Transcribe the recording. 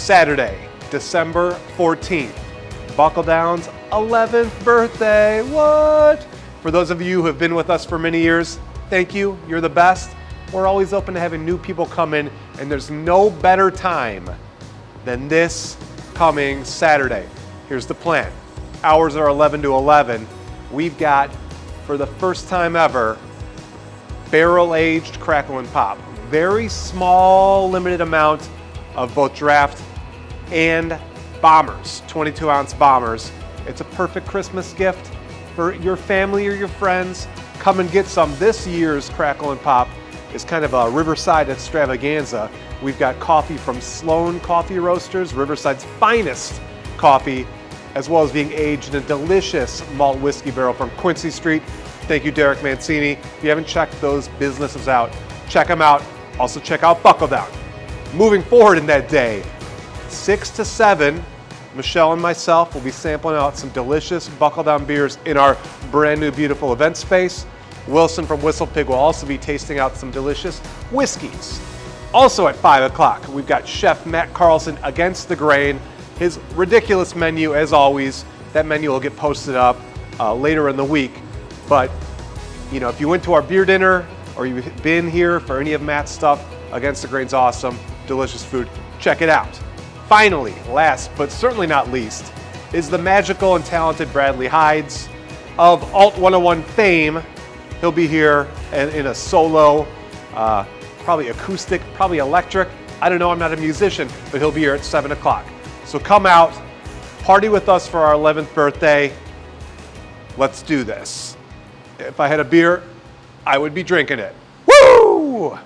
Saturday, December 14th, Buckle Down's 11th birthday. What? For those of you who have been with us for many years, thank you. You're the best. We're always open to having new people come in, and there's no better time than this coming Saturday. Here's the plan. Hours are 11 to 11. We've got, for the first time ever, Barrel Aged Crackle Pop. Very small, limited amount of both draft and bombers, 22-ounce bombers. It's a perfect Christmas gift for your family or your friends. Come and get some. This year's Crackle Pop is kind of a Riverside extravaganza. We've got coffee from Sloan Coffee Roasters, Riverside's finest coffee, as well as being aged in a delicious malt whiskey barrel from Quincy Street. Thank you, Derek Mancini. If you haven't checked those businesses out, check them out. Also check out Buckle Down. Moving forward in that day, 6 to 7, Michelle and myself will be sampling out some delicious Buckle Down beers in our brand new beautiful event space. Wilson from Whistle Pig will also be tasting out some delicious whiskeys. Also at 5 o'clock, we've got Chef Matt Carlson against the grain. His ridiculous menu, as always. That menu will get posted up later in the week. But, you know, if you went to our beer dinner or you've been here for any of Matt's stuff, Against the Grain's awesome, delicious food. Check it out. Finally, last but certainly not least, is the magical and talented Bradley Hides of Alt 101 fame. He'll be here in a solo, probably acoustic, probably electric. I don't know, I'm not a musician, but he'll be here at 7 o'clock. So come out, party with us for our 11th birthday. Let's do this. If I had a beer, I would be drinking it. Woo!